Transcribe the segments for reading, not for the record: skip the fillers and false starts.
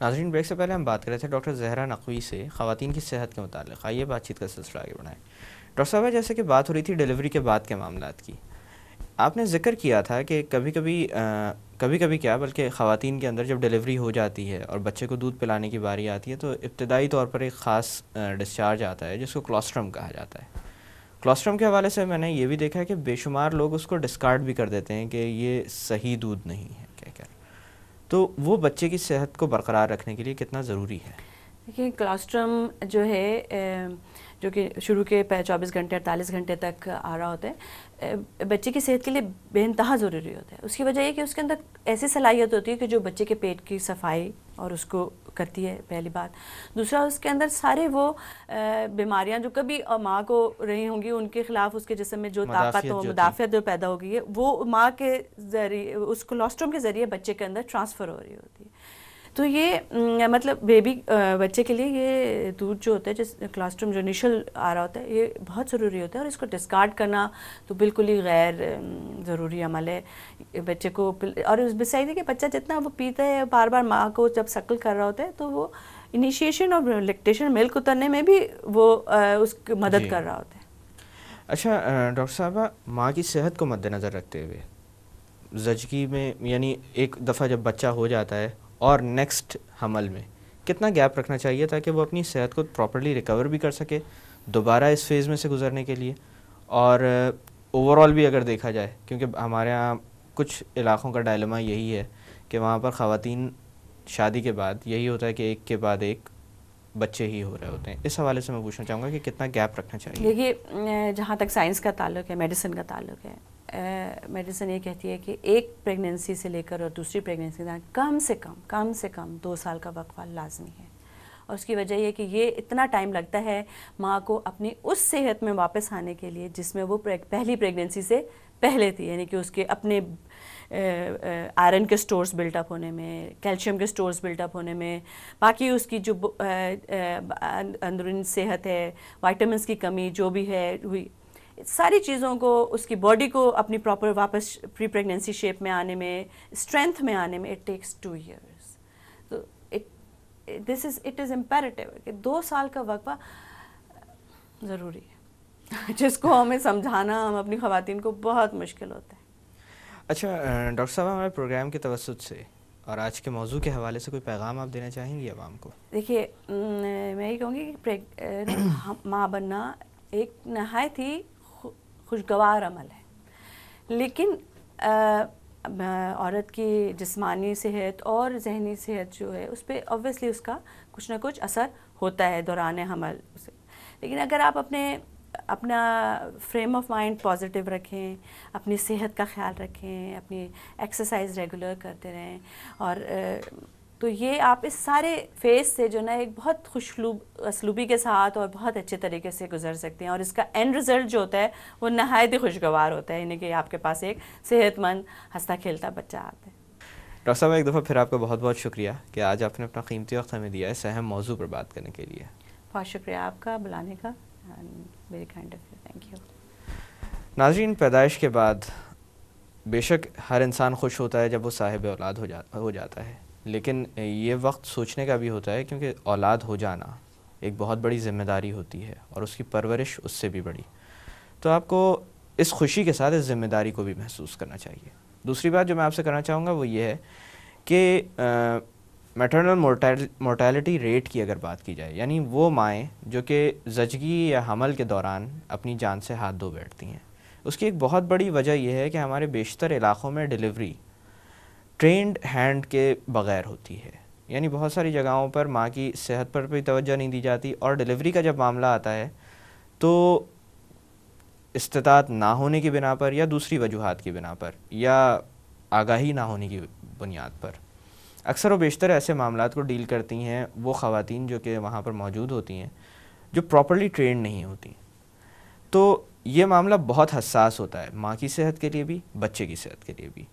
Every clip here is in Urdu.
ناظرین، بریک سے پہلے ہم بات کر رہے تھے ڈاکٹر زہرا نقوی سے خواتین کی صحت کے متعلق. آئیے بات چیت کا سلسلہ آگے بڑھائیں. ڈاکٹر صاحبہ، جیسے کہ بات ہو رہی تھی ڈیلیوری کے بعد کے معاملات کی، آپ نے ذکر کیا تھا کہ کبھی کبھی کیا بلکہ خواتین کے اندر جب ڈیلیوری ہو جاتی ہے اور بچے کو دودھ پلانے کی باری آتی ہے تو ابتدائی طور پر ایک خاص ڈسچارج آتا ہے جس کو کلوسٹرم کہا جاتا ہے. کلوسٹرم کے حوالے سے میں نے یہ بھی دیکھا ہے کہ بے شمار لوگ اس کو ڈسکارڈ بھی کر دیتے ہیں کہ یہ صحیح دودھ نہیں ہے کہہ کر. تو وہ بچے کی صحت کو برقرار رکھنے کے لیے کتنا ضروری ہے؟ دیکھیں، کلوسٹرم جو ہے جو کہ شروع کے 24 گھنٹے 48 گھنٹے تک آ رہا ہوتا ہے، بچے کی صحت کے لیے بے انتہا ضروری ہوتا ہے. اس کی وجہ یہ کہ اس کے اندر ایسی صلاحیت ہوتی ہے کہ جو بچے کے پیٹ کی صفائی اور اس کو کرتی ہے، پہلی بات. دوسرا، اس کے اندر سارے وہ بیماریاں جو کبھی ماں کو رہی ہوں گی، ان کے خلاف اس کے جسم میں جو طاقت ہو، مدافعت جو پیدا ہو گئی ہے، وہ ماں کے ذریعے، اس کلوسٹرم کے ذریعے بچے کے اندر ٹرانسفر ہو رہی ہوتی ہے. تو یہ مطلب بیبی بچے کے لیے یہ دودھ جو ہوتا ہے، جس کلوسٹرم جو انیشل آ رہا ہوتا ہے، یہ بہت ضروری ہوتا ہے. اور اس کو ڈسکارڈ کرنا تو بالکل ہی غیر ضروری عمل ہے. بچے کو، اور بسائد ہے کہ بچہ جتنا وہ پیتا ہے بار بار ماں کو جب سکل کر رہا ہوتا ہے، تو وہ انیشیشن اور لیکٹیشن ملک اترنے میں بھی وہ اس کی مدد کر رہا ہوتا ہے. اچھا ڈاکٹر صاحبہ، ماں کی صحت کو مد نظر رکھتے ہوئے زچگی میں، یعنی ایک دفعہ جب بچہ ہو جاتا ہے اور نیکسٹ حمل میں کتنا گیپ رکھنا چاہیے تاکہ وہ اپنی صحت کو پراپرلی ریکور بھی کر سکے دوبارہ اس فیز میں سے گزرنے کے لیے، اور اوور آل بھی اگر دیکھا جائے، کیونکہ ہمارے ہاں کچھ علاقوں کا ڈائلما یہی ہے کہ وہاں پر خواتین شادی کے بعد یہی ہوتا ہے کہ ایک کے بعد ایک بچے ہی ہو رہے ہوتے ہیں. اس حوالے سے میں پوچھنا چاہوں گا کہ کتنا گیپ رکھنا چاہیے. دیکھیے، جہاں تک سائنس کا تعلق ہے، میڈیسن کا تعلق ہے، میڈیسن یہ کہتی ہے کہ ایک پریگننسی سے لے کر اور دوسری پریگننسی تک کم سے کم 2 سال کا وقفہ لازمی ہے. اور اس کی وجہ یہ کہ یہ اتنا ٹائم لگتا ہے ماں کو اپنی اس صحت میں واپس آنے کے لیے جس میں وہ پہلی پریگننسی سے پہلے تھی. یعنی کہ اس کے اپنے آئرن کے سٹورز بلٹ اپ ہونے میں، کیلشیم کے سٹورز بلٹ اپ ہونے میں، باقی اس کی جو اندرونی صحت ہے، وائٹامنس کی کمی جو بھی ہے ہوئی، ساری چیزوں کو، اس کی باڈی کو اپنی پراپر واپس پری پریگننسی شیپ میں آنے میں، اسٹرینتھ میں آنے میں، اٹ ٹیکس 2 years. تو اٹ از امپیریٹیو کہ 2 سال کا وقفہ ضروری ہے، جس کو ہمیں سمجھانا ہم اپنی خواتین کو بہت مشکل ہوتا ہے. اچھا ڈاکٹر صاحب، ہمارے پروگرام کے توسط سے اور آج کے موضوع کے حوالے سے کوئی پیغام آپ دینا چاہیں گی عوام کو؟ دیکھیے، میں یہ کہوں گی کہ ماں بننا ایک نہایت ہی خوشگوار عمل ہے، لیکن عورت کی جسمانی صحت اور ذہنی صحت جو ہے اس پہ اوبویسلی اس کا کچھ نہ کچھ اثر ہوتا ہے دوران حمل سے. لیکن اگر آپ اپنا فریم آف مائنڈ پازیٹیو رکھیں، اپنی صحت کا خیال رکھیں، اپنی ایکسرسائز ریگولر کرتے رہیں، اور تو یہ آپ اس سارے فیز سے جو نا ایک بہت خوش اسلوبی کے ساتھ اور بہت اچھے طریقے سے گزر سکتے ہیں. اور اس کا اینڈ رزلٹ جو ہوتا ہے وہ نہایت ہی خوشگوار ہوتا ہے، یعنی کہ آپ کے پاس ایک صحت مند ہنستا کھیلتا بچہ آتا ہے. ڈاکٹر صاحب، ایک دفعہ پھر آپ کا بہت بہت شکریہ کہ آج آپ نے اپنا قیمتی وقت ہمیں دیا ہے اس اہم موضوع پر بات کرنے کے لیے. بہت شکریہ آپ کا بلانے کا. Very kind of you. Thank you. ناظرین، پیدائش کے بعد بے شک ہر انسان خوش ہوتا ہے جب وہ صاحب اولاد ہو جاتا ہے، لیکن یہ وقت سوچنے کا بھی ہوتا ہے کیونکہ اولاد ہو جانا ایک بہت بڑی ذمہ داری ہوتی ہے اور اس کی پرورش اس سے بھی بڑی. تو آپ کو اس خوشی کے ساتھ اس ذمہ داری کو بھی محسوس کرنا چاہیے. دوسری بات جو میں آپ سے کرنا چاہوں گا وہ یہ ہے کہ میٹرنل مورٹیلٹی ریٹ کی اگر بات کی جائے، یعنی وہ مائیں جو کہ زچگی یا حمل کے دوران اپنی جان سے ہاتھ دھو بیٹھتی ہیں، اس کی ایک بہت بڑی وجہ یہ ہے کہ ہمارے بیشتر علاقوں میں ڈیلیوری ٹرینڈ ہینڈ کے بغیر ہوتی ہے. یعنی بہت ساری جگہوں پر ماں کی صحت پر بھی توجہ نہیں دی جاتی، اور ڈیلیوری کا جب معاملہ آتا ہے تو استطاعت نہ ہونے کی بنا پر یا دوسری وجوہات کی بنا پر یا آگاہی نہ ہونے کی بنیاد پر اکثر و بیشتر ایسے معاملات کو ڈیل کرتی ہیں وہ خواتین جو کہ وہاں پر موجود ہوتی ہیں جو پراپرلی ٹرینڈ نہیں ہوتی. تو یہ معاملہ بہت حساس ہوتا ہے ماں کی صحت کے لیے بھی، بچے کی صحت کے لیے بھی.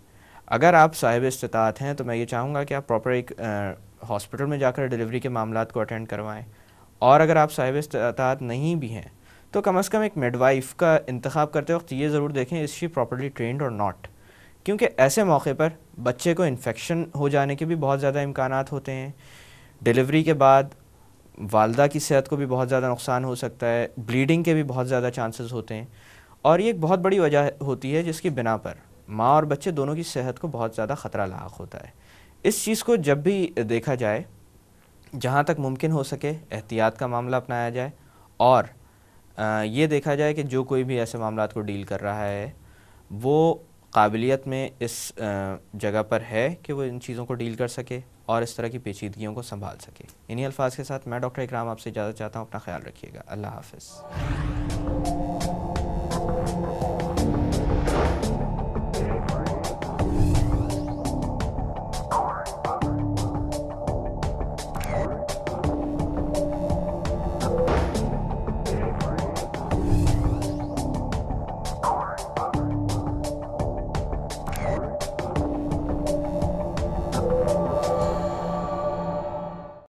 اگر آپ صاحب استطاعت ہیں تو میں یہ چاہوں گا کہ آپ پراپر ایک ہاسپٹل میں جا کر ڈیلیوری کے معاملات کو اٹینڈ کروائیں، اور اگر آپ صاحب استطاعت نہیں بھی ہیں تو کم از کم ایک میڈ وائف کا انتخاب کرتے وقت یہ ضرور دیکھیں از شی پراپرلی ٹرینڈ اور ناٹ، کیونکہ ایسے موقع پر بچے کو انفیکشن ہو جانے کے بھی بہت زیادہ امکانات ہوتے ہیں. ڈیلیوری کے بعد والدہ کی صحت کو بھی بہت زیادہ نقصان ہو سکتا ہے، بلیڈنگ کے بھی بہت زیادہ چانسز ہوتے ہیں، اور یہ ایک بہت بڑی وجہ ہوتی ہے جس کی بنا پر ماں اور بچے دونوں کی صحت کو بہت زیادہ خطرہ لاحق ہوتا ہے۔ اس چیز کو جب بھی دیکھا جائے، جہاں تک ممکن ہو سکے احتیاط کا معاملہ اپنایا جائے، اور یہ دیکھا جائے کہ جو کوئی بھی ایسے معاملات کو ڈیل کر رہا ہے وہ قابلیت میں اس جگہ پر ہے کہ وہ ان چیزوں کو ڈیل کر سکے اور اس طرح کی پیچیدگیوں کو سنبھال سکے۔ انہی الفاظ کے ساتھ میں ڈاکٹر اکرام آپ سے اجازت چاہتا ہوں، اپنا خیال رکھیے گا، اللہ حافظ۔